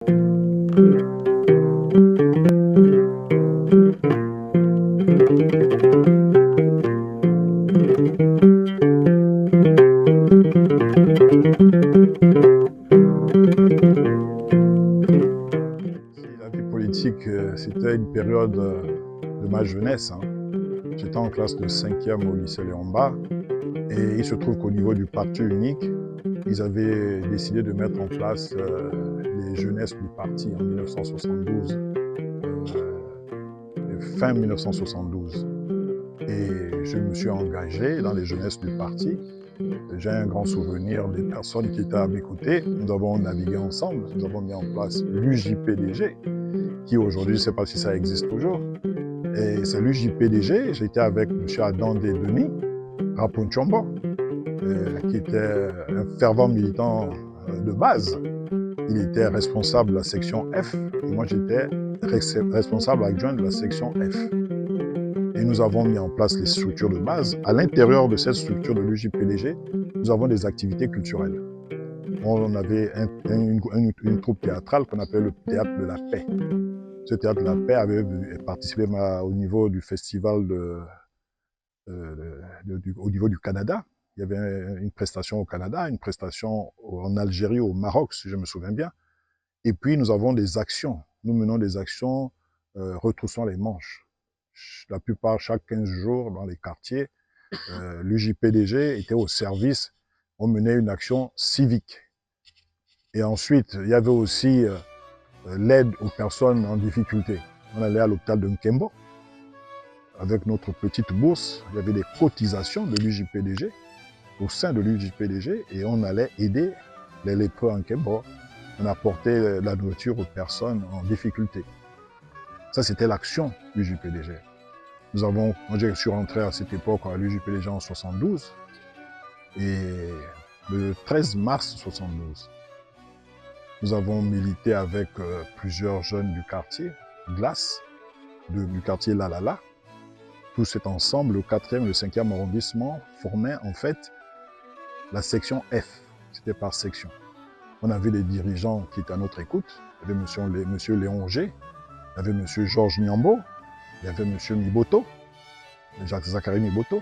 La vie politique, c'était une période de ma jeunesse. J'étais en classe de 5e au lycée Léon Mba et il se trouve qu'au niveau du parti unique, ils avaient décidé de mettre en place les jeunesses du parti en 1972, fin 1972. Et je me suis engagé dans les jeunesses du parti. J'ai un grand souvenir des personnes qui étaient à mes côtés. Nous avons navigué ensemble, nous avons mis en place l'UJPDG, qui aujourd'hui, je ne sais pas si ça existe toujours. Et c'est l'UJPDG, j'étais avec M. Adande Denis Rapunchombo, qui était un fervent militant de base. Il était responsable de la section F, et moi j'étais responsable adjoint de la section F. Et nous avons mis en place les structures de base. À l'intérieur de cette structure de l'UJPDG, nous avons des activités culturelles. On avait une troupe théâtrale qu'on appelle le Théâtre de la Paix. Ce Théâtre de la Paix avait participé au niveau du festival au niveau du Canada. Il y avait une prestation au Canada, une prestation en Algérie, au Maroc, si je me souviens bien. Et puis, nous avons des actions. Nous menons des actions retroussant les manches. La plupart, chaque 15 jours, dans les quartiers, l'UJPDG était au service. On menait une action civique. Et ensuite, il y avait aussi l'aide aux personnes en difficulté. On allait à l'hôpital de Nkembo. Avec notre petite bourse, il y avait des cotisations de l'UJPDG, au sein de l'UJPDG, et on allait aider les lépreux en Nkembo. On apportait la nourriture aux personnes en difficulté. Ça, c'était l'action du UJPDG. Moi, je suis rentré à cette époque à l'UJPDG en 72, et le 13 mars 72, nous avons milité avec plusieurs jeunes du quartier, Glace, du quartier Lalala. Tout cet ensemble, le 4e et le 5e arrondissement, formaient en fait la section F. C'était par section. On avait des dirigeants qui étaient à notre écoute. Il y avait M. Léon G, il y avait M. Georges Nyambo, il y avait M. Miboto, Jacques-Zachary Miboto.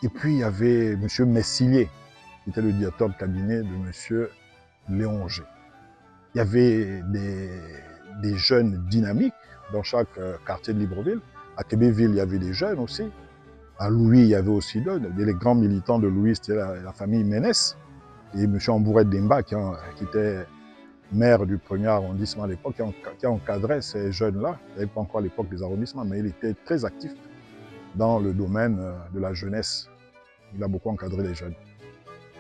Et puis il y avait M. Messilier, qui était le directeur de cabinet de M. Léon G. Il y avait des jeunes dynamiques dans chaque quartier de Libreville. À Québéville, il y avait des jeunes aussi. À Louis, il y avait aussi les grands militants de Louis, c'était la famille Ménès. Et M. Ambouret Demba, qui était maire du 1er arrondissement à l'époque, qui encadrait ces jeunes-là. Il n'y avait pas encore à l'époque des arrondissements, mais il était très actif dans le domaine de la jeunesse. Il a beaucoup encadré les jeunes.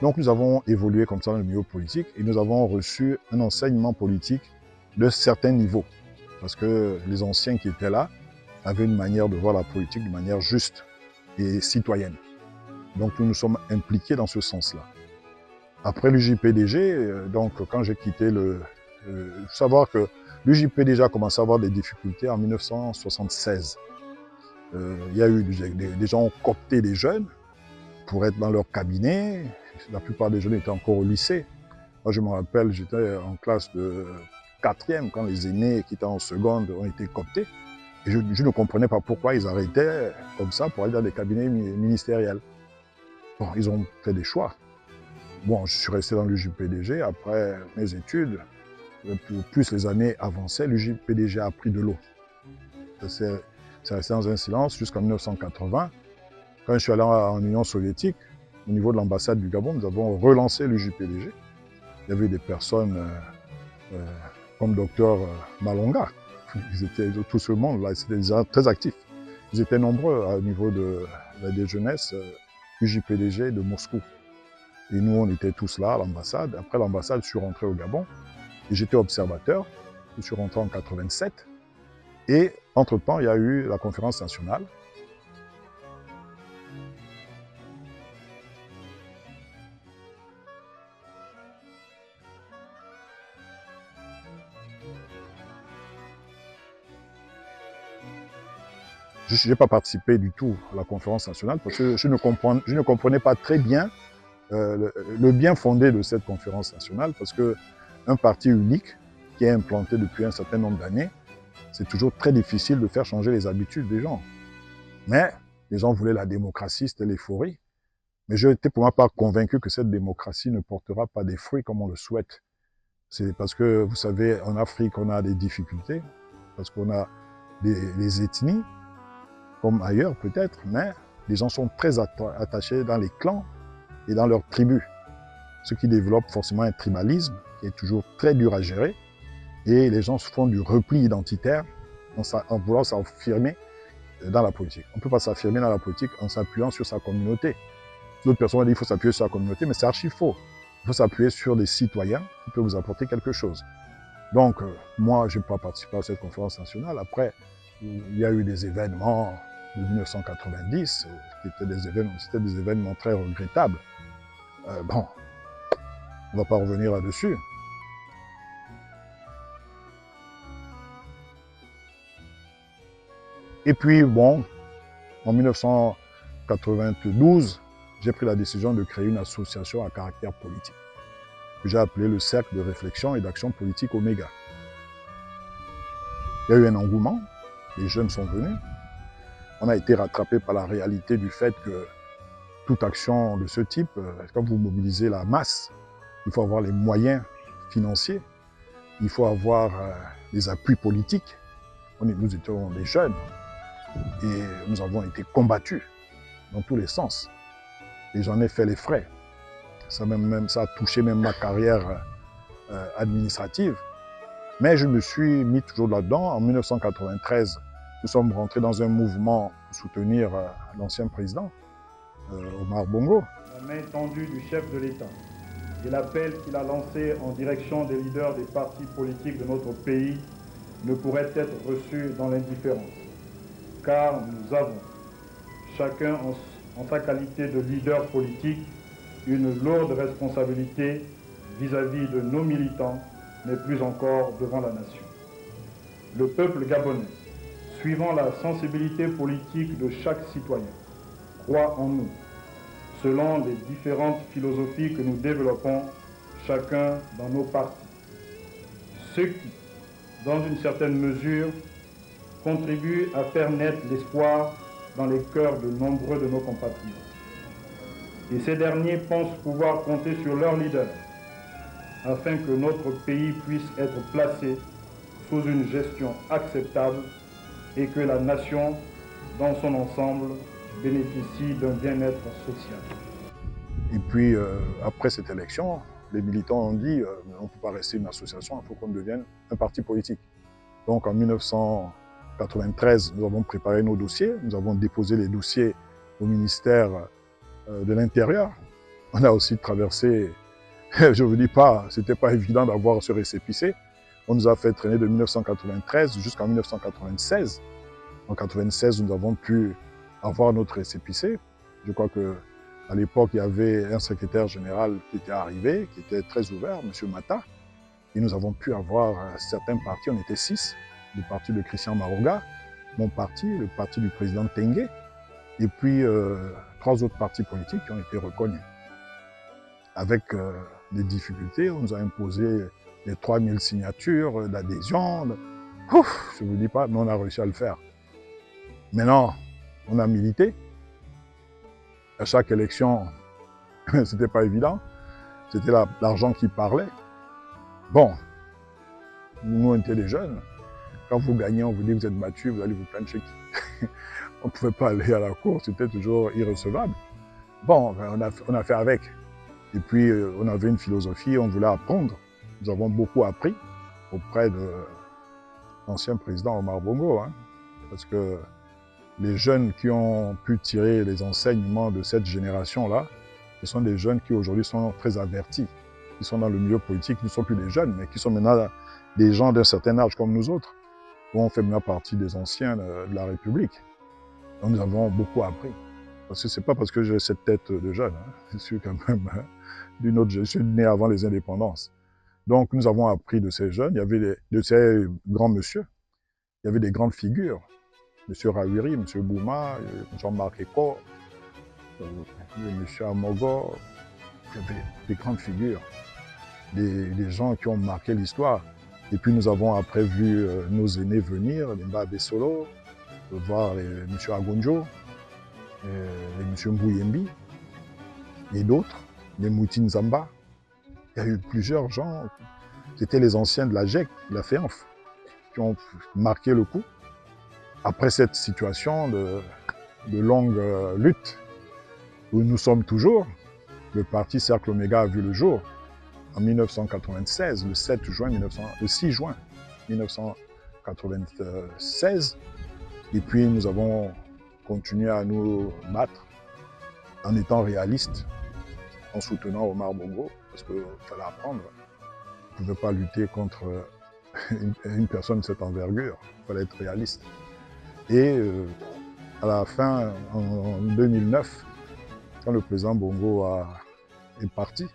Donc nous avons évolué comme ça dans le milieu politique et nous avons reçu un enseignement politique de certains niveaux. Parce que les anciens qui étaient là avaient une manière de voir la politique de manière juste et citoyenne. Donc nous nous sommes impliqués dans ce sens-là. Après l'UJPDG, donc quand j'ai quitté il faut savoir que l'UJPDG a commencé à avoir des difficultés en 1976. Il y a eu des gens ont coopté des jeunes pour être dans leur cabinet. La plupart des jeunes étaient encore au lycée. Moi, je me rappelle, j'étais en classe de 4e quand les aînés qui étaient en seconde ont été cooptés. Et je ne comprenais pas pourquoi ils arrêtaient comme ça pour aller dans des cabinets ministériels. Bon, ils ont fait des choix. Bon, je suis resté dans l'UJPDG. Après mes études, plus les années avançaient, l'UJPDG a pris de l'eau. C'est resté dans un silence jusqu'en 1980. Quand je suis allé en Union soviétique, au niveau de l'ambassade du Gabon, nous avons relancé l'UJPDG. Il y avait des personnes comme Dr Malonga. Ils étaient tout ce monde là, c'était très actifs. Ils étaient nombreux au niveau des jeunesses UJPDG de Moscou. Et nous, on était tous là à l'ambassade. Après l'ambassade, je suis rentré au Gabon et j'étais observateur. Je suis rentré en 87. Et entre-temps, il y a eu la conférence nationale. Je n'ai pas participé du tout à la conférence nationale parce que je ne comprenais pas très bien le bien fondé de cette conférence nationale parce qu'un parti unique qui est implanté depuis un certain nombre d'années, c'est toujours très difficile de faire changer les habitudes des gens. Mais les gens voulaient la démocratie, c'était l'euphorie. Mais je n'étais pour ma part convaincu que cette démocratie ne portera pas des fruits comme on le souhaite. C'est parce que, vous savez, en Afrique, on a des difficultés, parce qu'on a des ethnies, comme ailleurs peut-être, mais les gens sont très attachés dans les clans et dans leurs tribus. Ce qui développe forcément un tribalisme qui est toujours très dur à gérer. Et les gens se font du repli identitaire en voulant s'affirmer dans la politique. On ne peut pas s'affirmer dans la politique en s'appuyant sur sa communauté. D'autres personnes disent qu'il faut s'appuyer sur la communauté, mais c'est archi faux. Il faut s'appuyer sur des citoyens qui peuvent vous apporter quelque chose. Donc, moi, je n'ai pas participé à cette conférence nationale. Après, il y a eu des événements de 1990 qui étaient des événements très regrettables. Bon, on ne va pas revenir là-dessus. Et puis, bon, en 1992, j'ai pris la décision de créer une association à caractère politique, que j'ai appelée le Cercle de réflexion et d'action politique Oméga. Il y a eu un engouement, les jeunes sont venus. On a été rattrapé par la réalité du fait que toute action de ce type, quand vous mobilisez la masse, il faut avoir les moyens financiers, il faut avoir les appuis politiques. Nous étions des jeunes et nous avons été combattus dans tous les sens. Et j'en ai fait les frais. Ça a touché même ma carrière administrative. Mais je me suis mis toujours là-dedans. En 1993, nous sommes rentrés dans un mouvement pour soutenir l'ancien président, Omar Bongo. La main tendue du chef de l'État et l'appel qu'il a lancé en direction des leaders des partis politiques de notre pays ne pourrait être reçu dans l'indifférence. Car nous avons, chacun en sa qualité de leader politique, une lourde responsabilité vis-à-vis de nos militants, mais plus encore devant la nation. Le peuple gabonais, suivant la sensibilité politique de chaque citoyen, croit en nous, selon les différentes philosophies que nous développons, chacun dans nos partis. Ce qui, dans une certaine mesure, contribue à faire naître l'espoir dans les cœurs de nombreux de nos compatriotes. Et ces derniers pensent pouvoir compter sur leurs leaders afin que notre pays puisse être placé sous une gestion acceptable et que la nation, dans son ensemble, bénéficie d'un bien-être social. Et puis, après cette élection, les militants ont dit on ne peut pas rester une association, il faut qu'on devienne un parti politique. Donc en 1993, nous avons préparé nos dossiers, nous avons déposé les dossiers au ministère de l'Intérieur. On a aussi traversé, je ne vous dis pas, ce n'était pas évident d'avoir ce récépissé. On nous a fait traîner de 1993 jusqu'en 1996. En 1996, nous avons pu avoir notre récépissé. Je crois qu'à l'époque, il y avait un secrétaire général qui était arrivé, qui était très ouvert, M. Mata. Et nous avons pu avoir certains partis, on était 6, le parti de Christian Maroga, mon parti, le parti du président Tengue, et puis 3 autres partis politiques qui ont été reconnus. Avec des difficultés, on nous a imposé les 3000 signatures d'adhésion. Je ne vous dis pas, mais on a réussi à le faire. Maintenant, on a milité. À chaque élection, ce n'était pas évident. C'était l'argent qui parlait. Bon, nous, on était des jeunes. Quand vous gagnez, on vous dit que vous êtes battu, vous allez vous plaindre chez qui? On ne pouvait pas aller à la cour, c'était toujours irrecevable. Bon, on a fait avec. Et puis, on avait une philosophie, on voulait apprendre. Nous avons beaucoup appris auprès de l'ancien président Omar Bongo, hein, parce que les jeunes qui ont pu tirer les enseignements de cette génération-là, ce sont des jeunes qui aujourd'hui sont très avertis, qui sont dans le milieu politique, qui ne sont plus des jeunes, mais qui sont maintenant des gens d'un certain âge comme nous autres, où on fait maintenant partie des anciens de la République. Donc nous avons beaucoup appris. Parce que ce n'est pas parce que j'ai cette tête de jeune, hein, je suis quand même d'une autre, je suis né avant les indépendances. Donc nous avons appris de ces jeunes, il y avait de ces grands messieurs, il y avait des grandes figures, M. Rawiri, M. Bouma, Jean-Marc Eko, M. Amogo, il y avait des grandes figures, des gens qui ont marqué l'histoire. Et puis nous avons après vu nos aînés venir, les Mba Bessolo, voir M. Agonjo, les M. Mbouyembi et d'autres, les Mouti Nzamba. Il y a eu plusieurs gens, c'était les anciens de la GEC, de la FEANF, qui ont marqué le coup. Après cette situation de longue lutte, où nous sommes toujours, le parti Cercle Oméga a vu le jour en 1996, le 6 juin 1996. Et puis nous avons continué à nous battre en étant réalistes, en soutenant Omar Bongo, parce qu'il fallait apprendre. On ne pouvait pas lutter contre une personne de cette envergure, il fallait être réaliste. Et à la fin, en 2009, quand le président Bongo est parti,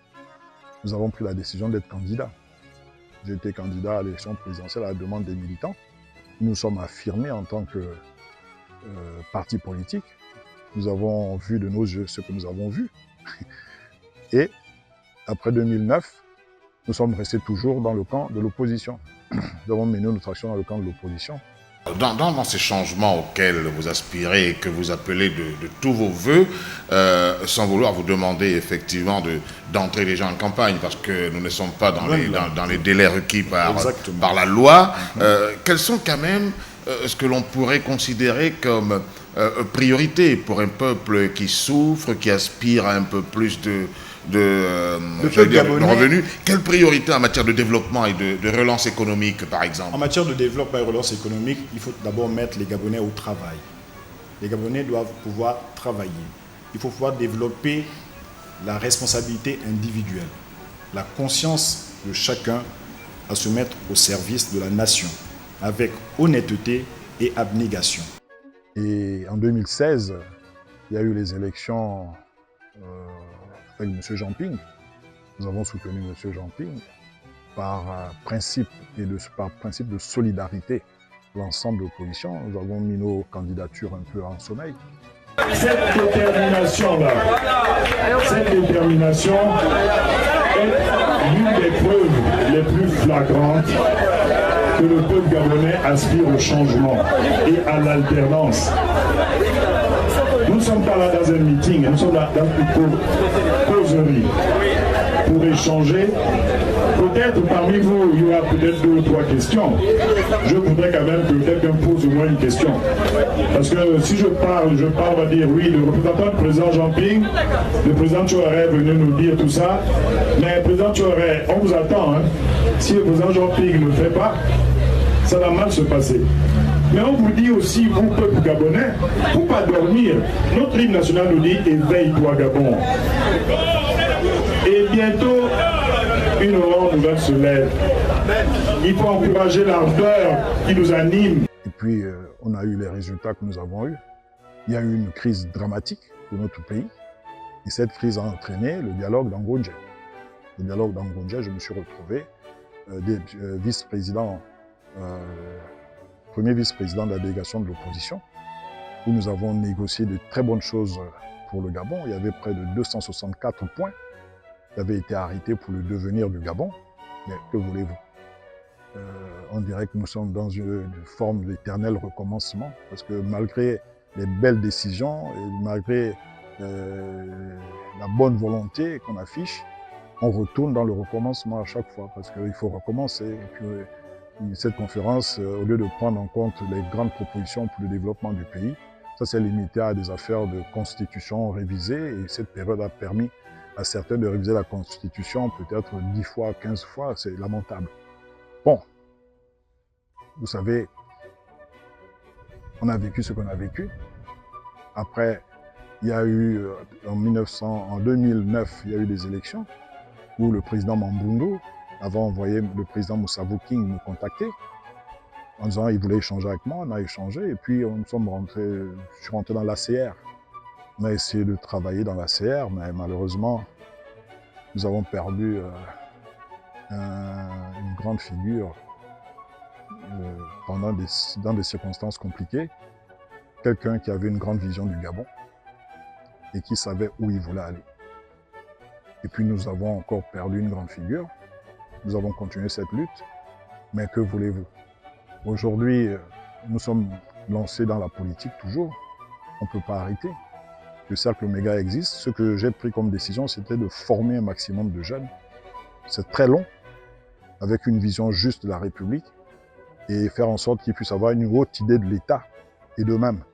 nous avons pris la décision d'être candidat. J'ai été candidat à l'élection présidentielle à la demande des militants. Nous sommes affirmés en tant que parti politique. Nous avons vu de nos yeux ce que nous avons vu. Et après 2009, nous sommes restés toujours dans le camp de l'opposition. Nous avons mené notre action dans le camp de l'opposition. Dans ces changements auxquels vous aspirez et que vous appelez de tous vos voeux, sans vouloir vous demander effectivement d'entrer déjà en campagne, parce que nous ne sommes pas dans les délais requis par la loi, quels sont quand même ce que l'on pourrait considérer comme priorité pour un peuple qui souffre, qui aspire à un peu plus de revenus. Quelle priorité en matière de développement et de relance économique, par exemple? En matière de développement et de relance économique, il faut d'abord mettre les Gabonais au travail. Les Gabonais doivent pouvoir travailler. Il faut pouvoir développer la responsabilité individuelle, la conscience de chacun à se mettre au service de la nation, avec honnêteté et abnégation. Et en 2016, il y a eu les élections avec M. Jean-Ping. Nous avons soutenu M. Jean-Ping par principe de solidarité. L'ensemble de l'opposition, nous avons mis nos candidatures un peu en sommeil. Cette détermination-là, cette détermination est l'une des preuves les plus flagrantes que le peuple gabonais aspire au changement et à l'alternance. Nous ne sommes pas là dans un meeting, nous sommes là dans une causerie pour échanger. Peut-être parmi vous, il y aura peut-être 2 ou 3 questions. Je voudrais quand même que quelqu'un pose au moins une question. Parce que si je parle, on va dire oui, le représentant du président Jean-Ping, le président Tchouaré est venu nous dire tout ça. Mais le président Tchouaré, on vous attend. Hein. Si le président Jean-Ping ne le fait pas, ça va mal se passer. Mais on vous dit aussi, vous, peuple gabonais, pour ne pas dormir, notre hymne national nous dit « Éveille-toi, Gabon ». Et bientôt, une aurore nouvelle se lève. Il faut encourager l'ardeur qui nous anime. Et puis, on a eu les résultats que nous avons eus. Il y a eu une crise dramatique pour notre pays. Et cette crise a entraîné le dialogue d'Angonje. Le dialogue d'Angonje, je me suis retrouvé vice-président, premier vice-président de la délégation de l'opposition, où nous avons négocié de très bonnes choses pour le Gabon. Il y avait près de 264 points qui avaient été arrêtés pour le devenir du Gabon. Mais que voulez-vous? On dirait que nous sommes dans une forme d'éternel recommencement, parce que malgré les belles décisions, et malgré la bonne volonté qu'on affiche, on retourne dans le recommencement à chaque fois, parce qu'il faut recommencer. Et puis, cette conférence, au lieu de prendre en compte les grandes propositions pour le développement du pays, ça s'est limité à des affaires de constitution révisées, et cette période a permis à certains de réviser la constitution peut-être 10 fois, 15 fois, c'est lamentable. Bon, vous savez, on a vécu ce qu'on a vécu. Après, il y a eu, en 2009, il y a eu des élections où le président Mambundu avait envoyé le président Moussa King nous contacter en disant qu'il voulait échanger avec moi. On a échangé et puis je suis rentré dans l'ACR. On a essayé de travailler dans l'ACR, mais malheureusement, nous avons perdu une grande figure dans des circonstances compliquées. Quelqu'un qui avait une grande vision du Gabon et qui savait où il voulait aller. Et puis nous avons encore perdu une grande figure. Nous avons continué cette lutte. Mais que voulez-vous? Aujourd'hui, nous sommes lancés dans la politique toujours. On ne peut pas arrêter. Le cercle Omega existe. Ce que j'ai pris comme décision, c'était de former un maximum de jeunes. C'est très long, avec une vision juste de la République, et faire en sorte qu'ils puissent avoir une haute idée de l'État et d'eux-mêmes.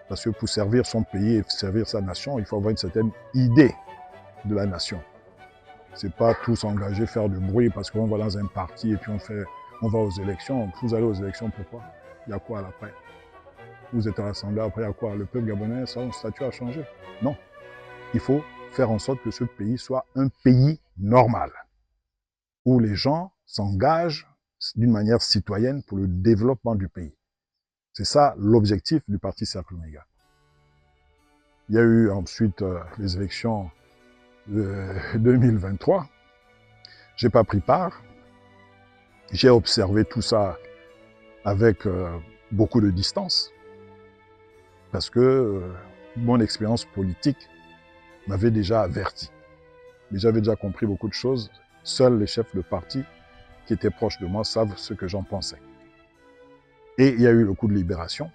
Parce que pour servir son pays et servir sa nation, il faut avoir une certaine idée de la nation. C'est pas tous s'engager, faire du bruit parce qu'on va dans un parti et puis on va aux élections. Vous allez aux élections, pourquoi? Il y a quoi à l'après? Vous êtes à l'Assemblée, après il y a quoi? Le peuple gabonais, son statut a changé? Non. Il faut faire en sorte que ce pays soit un pays normal, où les gens s'engagent d'une manière citoyenne pour le développement du pays. C'est ça l'objectif du parti Cercle Omega. Il y a eu ensuite les élections de 2023. Je n'ai pas pris part. J'ai observé tout ça avec beaucoup de distance parce que mon expérience politique m'avait déjà averti. Mais j'avais déjà compris beaucoup de choses. Seuls les chefs de parti qui étaient proches de moi savent ce que j'en pensais. Et il y a eu le coup de libération.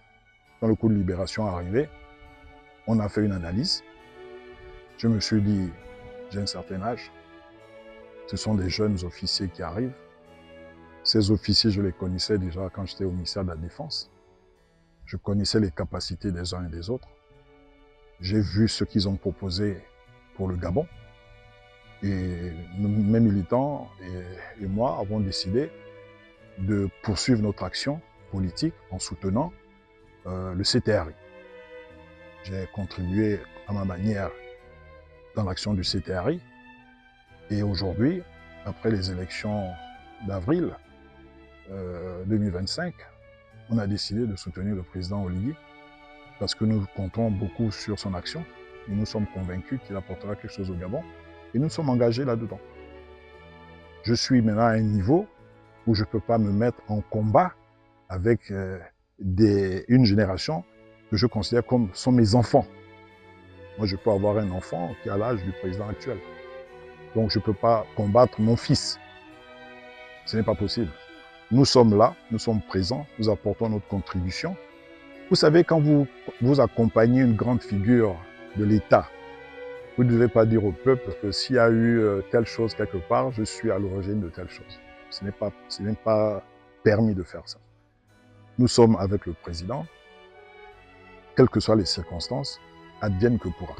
Quand le coup de libération est arrivé, on a fait une analyse. Je me suis dit, j'ai un certain âge. Ce sont des jeunes officiers qui arrivent. Ces officiers, je les connaissais déjà quand j'étais au ministère de la Défense. Je connaissais les capacités des uns et des autres. J'ai vu ce qu'ils ont proposé pour le Gabon. Et mes militants et moi avons décidé de poursuivre notre action politique en soutenant le CTRI. J'ai contribué à ma manière dans l'action du CTRI. Et aujourd'hui, après les élections d'avril 2025, on a décidé de soutenir le président Oligui parce que nous comptons beaucoup sur son action et nous sommes convaincus qu'il apportera quelque chose au Gabon et nous sommes engagés là-dedans. Je suis maintenant à un niveau où je ne peux pas me mettre en combat avec une génération que je considère comme sont mes enfants. Moi, je peux avoir un enfant qui a l'âge du président actuel. Donc, je ne peux pas combattre mon fils. Ce n'est pas possible. Nous sommes là, nous sommes présents, nous apportons notre contribution. Vous savez, quand vous accompagnez une grande figure de l'État, vous ne devez pas dire au peuple que s'il y a eu telle chose quelque part, je suis à l'origine de telle chose. Ce n'est pas permis de faire ça. Nous sommes avec le président, quelles que soient les circonstances, advienne que pourra.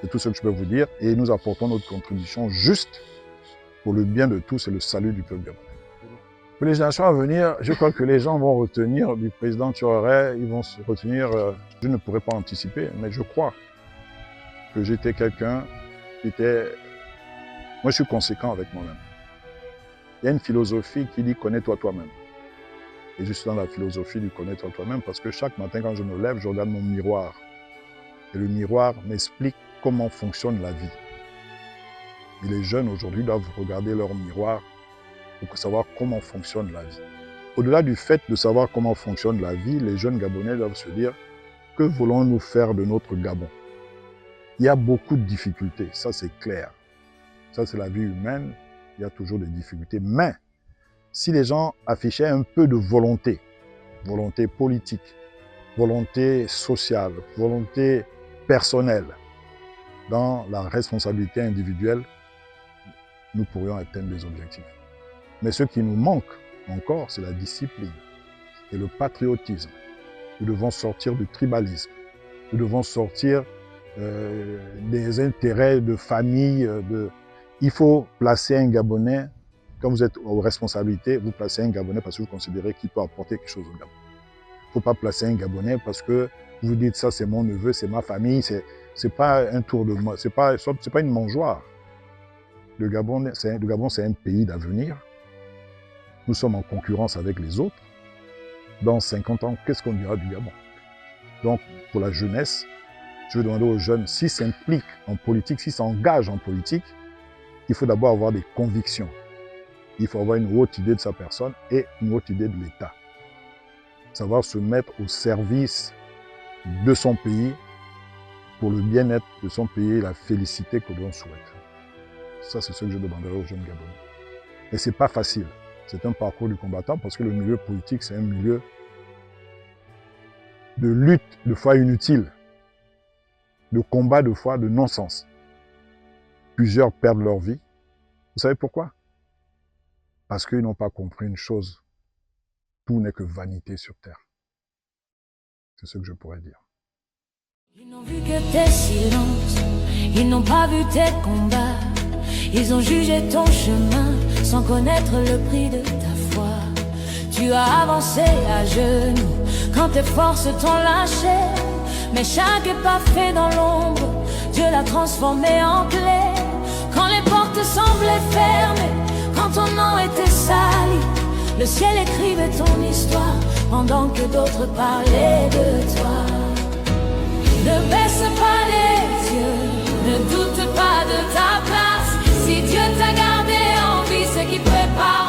C'est tout ce que je peux vous dire et nous apportons notre contribution juste pour le bien de tous et le salut du peuple gabonais. Pour les générations à venir, je crois que les gens vont retenir du président Traoré, ils vont se retenir, je ne pourrais pas anticiper, mais je crois que j'étais quelqu'un qui était... Moi, je suis conséquent avec moi-même. Il y a une philosophie qui dit « connais-toi toi-même ». Et je suis dans la philosophie du « connais-toi toi-même » parce que chaque matin, quand je me lève, je regarde mon miroir. Et le miroir m'explique comment fonctionne la vie. Et les jeunes aujourd'hui doivent regarder leur miroir pour savoir comment fonctionne la vie. Au-delà du fait de savoir comment fonctionne la vie, les jeunes Gabonais doivent se dire « que voulons-nous faire de notre Gabon ?» Il y a beaucoup de difficultés, ça c'est clair. Ça c'est la vie humaine, il y a toujours des difficultés. Mais si les gens affichaient un peu de volonté, volonté politique, volonté sociale, volonté personnelle, dans la responsabilité individuelle, nous pourrions atteindre des objectifs. Mais ce qui nous manque encore, c'est la discipline et le patriotisme. Nous devons sortir du tribalisme. Nous devons sortir des intérêts de famille. Il faut placer un Gabonais, quand vous êtes aux responsabilités, vous placez un Gabonais parce que vous considérez qu'il peut apporter quelque chose au Gabon. Il ne faut pas placer un Gabonais parce que vous dites ça c'est mon neveu, c'est ma famille, c'est pas un tour de moi, c'est pas une mangeoire. Le Gabon c'est un pays d'avenir. Nous sommes en concurrence avec les autres. Dans 50 ans, qu'est-ce qu'on dira du Gabon? Donc, pour la jeunesse, je veux demander aux jeunes, s'ils s'impliquent en politique, s'ils s'engagent en politique, il faut d'abord avoir des convictions. Il faut avoir une haute idée de sa personne et une haute idée de l'État. Savoir se mettre au service de son pays pour le bien-être de son pays et la félicité que l'on souhaite. Ça, c'est ce que je demanderai aux jeunes Gabonais. Mais ce n'est pas facile. C'est un parcours du combattant parce que le milieu politique, c'est un milieu de lutte, de fois inutile, de combat, de fois de non-sens. Plusieurs perdent leur vie. Vous savez pourquoi? Parce qu'ils n'ont pas compris une chose. Tout n'est que vanité sur terre. C'est ce que je pourrais dire. Ils n'ont vu que tes silences, ils n'ont pas vu tes combats. Ils ont jugé ton chemin sans connaître le prix de ta foi. Tu as avancé à genoux quand tes forces t'ont lâché. Mais chaque pas fait dans l'ombre, Dieu l'a transformé en clé. Quand les portes semblaient fermées, quand ton nom était sali, le ciel écrivait ton histoire pendant que d'autres parlaient de toi. Ne baisse pas les yeux, ne doute pas de ta place. Si Dieu t'a gardé en vie, c'est qu'il prépare